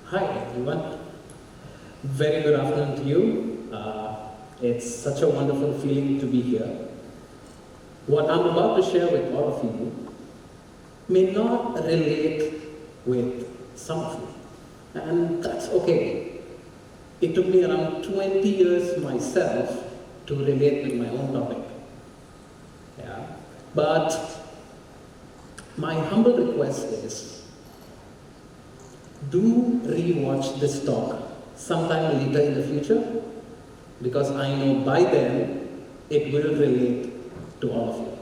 Hi everyone. Very good afternoon to you. It's such a wonderful feeling to be here. What I'm about to share with all of you may not relate with some of you, and that's okay. It took me around 20 years myself to relate with my own topic. Yeah. But my humble request is, do re-watch this talk sometime later in the future, because I know by then it will relate to all of you.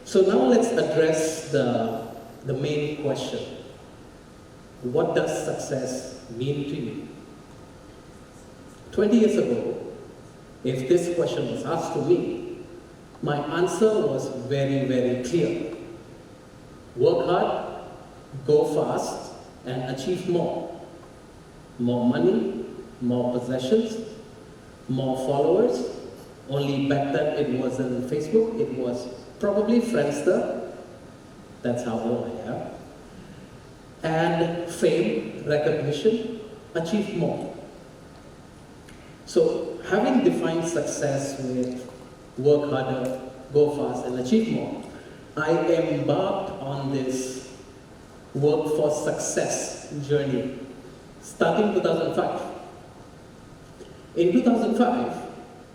So now let's address the main question. What does success mean to you? 20 years ago, if this question was asked to me, my answer was very, very clear. Work hard, go fast, and achieve more. More money, more possessions, more followers. Only back then it wasn't Facebook, it was probably Friendster. That's how old I am. And fame, recognition, achieve more. So having defined success with work harder, go fast, and achieve more, I embarked on this work for success journey starting 2005. In 2005,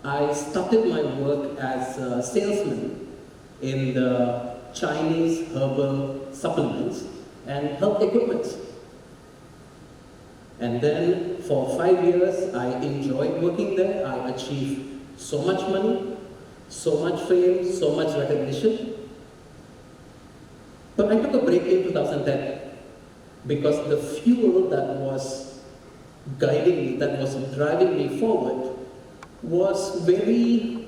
I started my work as a salesman in the Chinese herbal supplements and health equipment. And then for 5 years, I enjoyed working there. I achieved so much money, so much fame, so much recognition. But I took a break in 2010 because the fuel that was guiding me, that was driving me forward, was very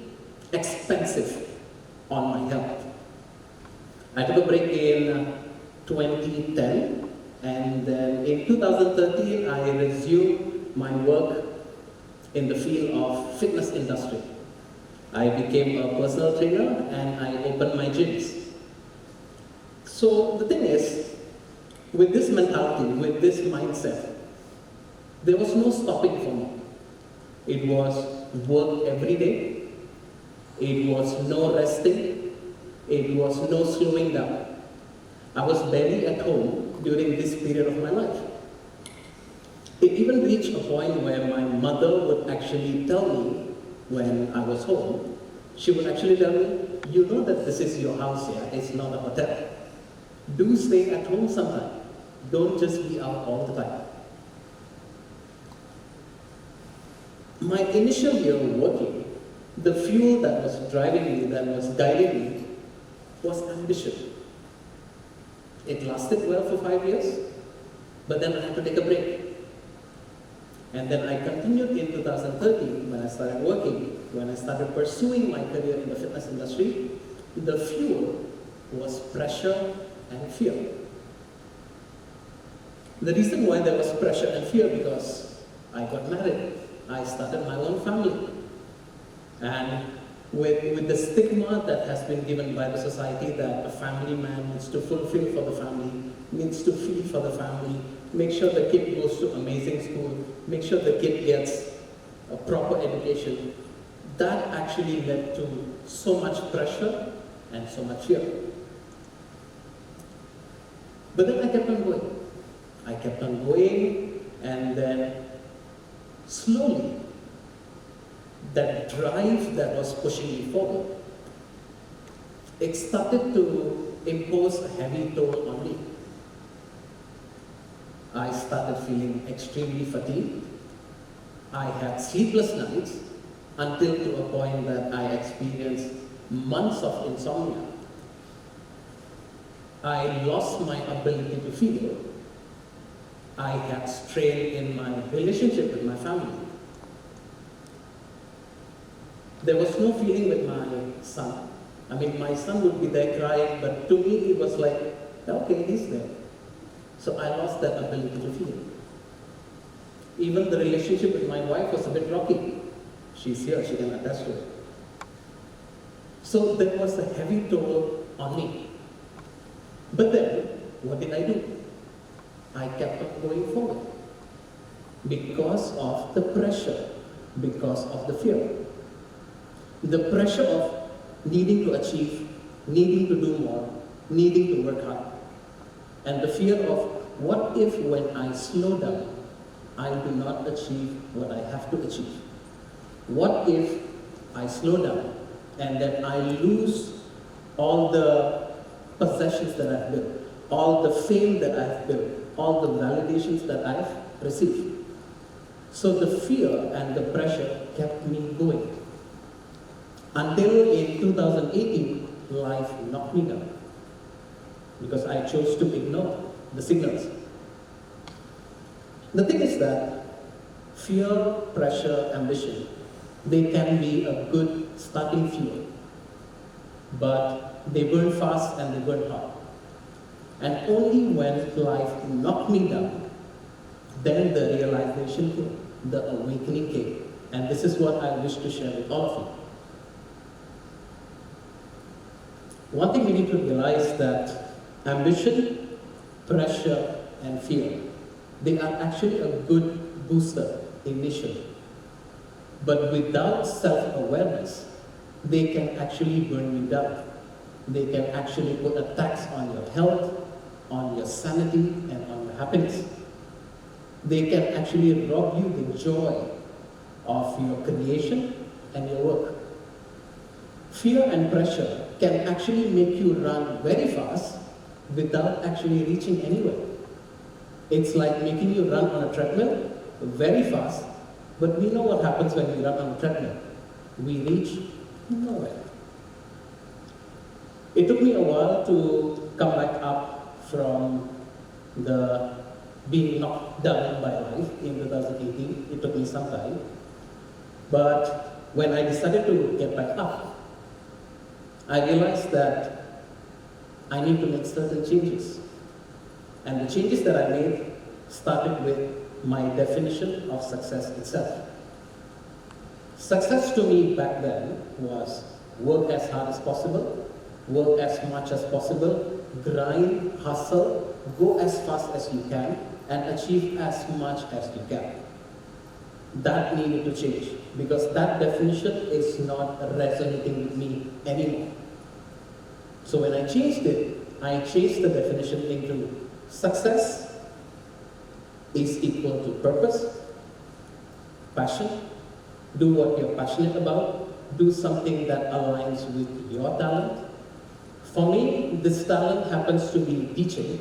expensive on my health. I took a break in 2010, and then in 2013 I resumed my work in the field of fitness industry. I became a personal trainer and I opened my gyms. So the thing is, with this mentality, with this mindset, there was no stopping for me. It was work every day. It was no resting. It was no slowing down. I was barely at home during this period of my life. It even reached a point where my mother would actually tell me when I was home, she would actually tell me, you know that this is your house here, it's not a hotel. Do stay at home sometime. Don't just be out all the time. My initial year of working, the fuel that was driving me, that was guiding me, was ambition. It lasted well for 5 years, but then I had to take a break. And then I continued in 2013 when I started working, when I started pursuing my career in the fitness industry. The fuel was pressure and fear. The reason why there was pressure and fear, because I got married. I started my own family. And with the stigma that has been given by the society that a family man needs to fulfill for the family, needs to feed for the family, make sure the kid goes to amazing school, make sure the kid gets a proper education, that actually led to so much pressure and so much fear. But then I kept on going. I kept on going, and then slowly, that drive that was pushing me forward, it started to impose a heavy toll on me. I started feeling extremely fatigued. I had sleepless nights until to a point that I experienced months of insomnia. I lost my ability to feel. I had strain in my relationship with my family. There was no feeling with my son. I mean, my son would be there crying, but to me it was like, okay, he's there. So I lost that ability to feel. Even the relationship with my wife was a bit rocky. She's here, she can attest to it. So there was a heavy toll on me. But then, what did I do? I kept on going forward. because of the pressure, because of the fear. The pressure of needing to achieve, needing to do more, needing to work hard. And the fear of what if when I slow down, I do not achieve what I have to achieve? What if I slow down and then I lose all the possessions that I've built, all the fame that I've built, all the validations that I've received? So the fear and the pressure kept me going. Until in 2018, life knocked me down because I chose to ignore the signals. The thing is that fear, pressure, ambition, they can be a good starting fuel, but they burn fast and they burn hard. And only when life knocked me down, then the realization came, the awakening came. And this is what I wish to share with all of you. One thing we need to realize that ambition, pressure, and fear, they are actually a good booster initially. But without self-awareness, they can actually burn you down. They can actually put a tax on your health, on your sanity, and on your happiness. They can actually rob you the joy of your creation and your work. Fear and pressure can actually make you run very fast without actually reaching anywhere. It's like making you run on a treadmill very fast, but we know what happens when we run on a treadmill. We reach nowhere. It took me a while to come back up from the being knocked down by life in 2018. It took me some time. But when I decided to get back up, I realized that I need to make certain changes. And the changes that I made started with my definition of success itself. Success to me back then was work as hard as possible, work as much as possible, grind, hustle, go as fast as you can, and achieve as much as you can. That needed to change because that definition is not resonating with me anymore. So when I changed it, I changed the definition into success is equal to purpose, passion, do what you're passionate about, do something that aligns with your talent. For me, this talent happens to be teaching,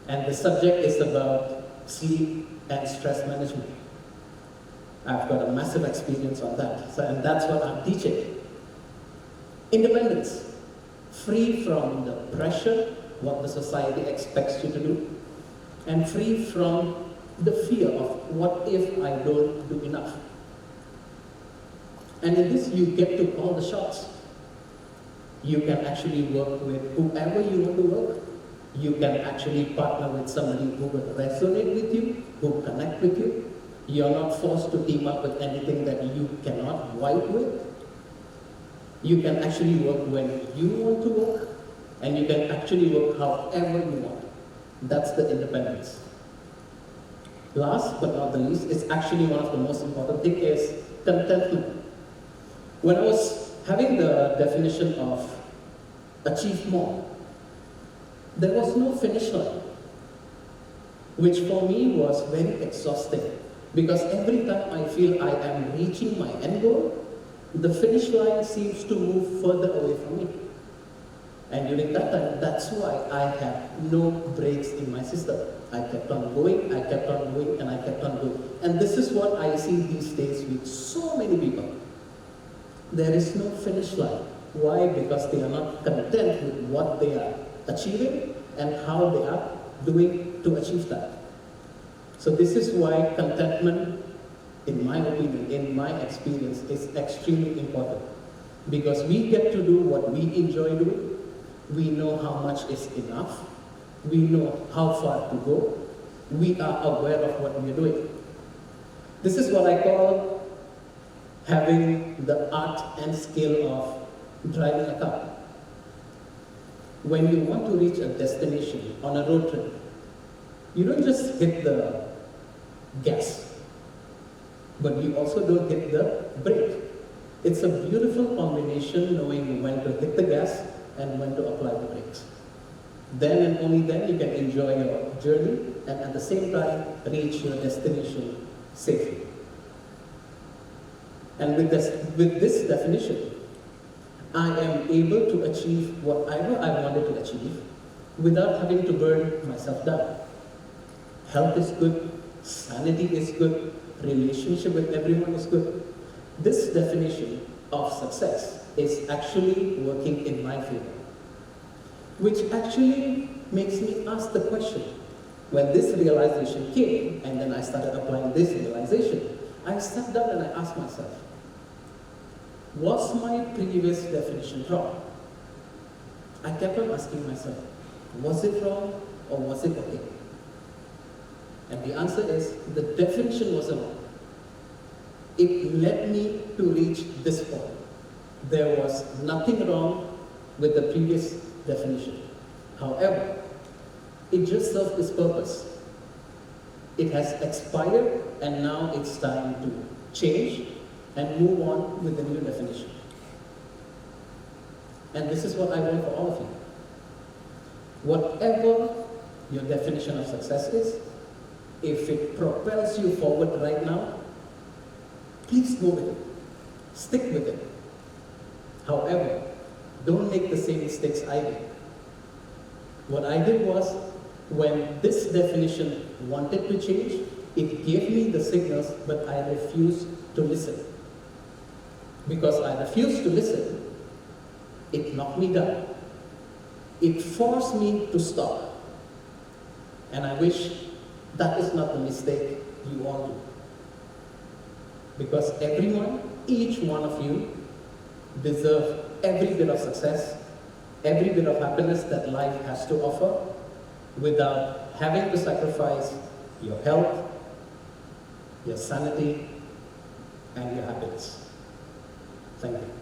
and the subject is about sleep and stress management. I've got a massive experience on that, and that's what I'm teaching. Independence, free from the pressure, what the society expects you to do, and free from the fear of what if I don't do enough. And in this, you get to call the shots. You can actually work with whoever you want to work. You can actually partner with somebody who will resonate with you, who connect with you. You're not forced to team up with anything that you cannot vibe with. You can actually work when you want to work, and you can actually work however you want. That's the independence. Last but not the least, it's actually one of the most important things is contentment. When I was having the definition of achieve more, there was no finish line, which for me was very exhausting because every time I feel I am reaching my end goal, the finish line seems to move further away from me. And during that time, that's why I had no breaks in my system. I kept on going, and I kept on going. And this is what I see these days with so many people. There is no finish line. Why? Because they are not content with what they are achieving and how they are doing to achieve that. So this is why contentment, in my opinion, in my experience, is extremely important. Because we get to do what we enjoy doing. We know how much is enough. We know how far to go. We are aware of what we are doing. This is what I call having the art and skill of driving a car. When you want to reach a destination on a road trip, you don't just hit the gas. but you also don't hit the brake. It's a beautiful combination knowing when to hit the gas and when to apply the brakes. Then and only then you can enjoy your journey and at the same time reach your destination safely. And with this definition, I am able to achieve whatever I wanted to achieve without having to burn myself down. Health is good, sanity is good, relationship with everyone is good. This definition of success is actually working in my favor, which actually makes me ask the question, when this realization came and then I started applying this realization, I sat down and I asked myself, was my previous definition wrong? I kept on asking myself, was it wrong or was it okay? And the answer is, the definition wasn't wrong. It led me to reach this point. There was nothing wrong with the previous definition. However, it just served its purpose. It has expired and now it's time to change and move on with the new definition. And this is what I want for all of you. Whatever your definition of success is, if it propels you forward right now, please go with it. Stick with it. However, don't make the same mistakes I did. What I did was, when this definition wanted to change, it gave me the signals, but I refused to listen. Because I refused to listen, it knocked me down. It forced me to stop. And I wish that is not the mistake you all do. Because everyone, each one of you, deserve every bit of success, every bit of happiness that life has to offer, without having to sacrifice your health, your sanity, and your happiness. Thank you.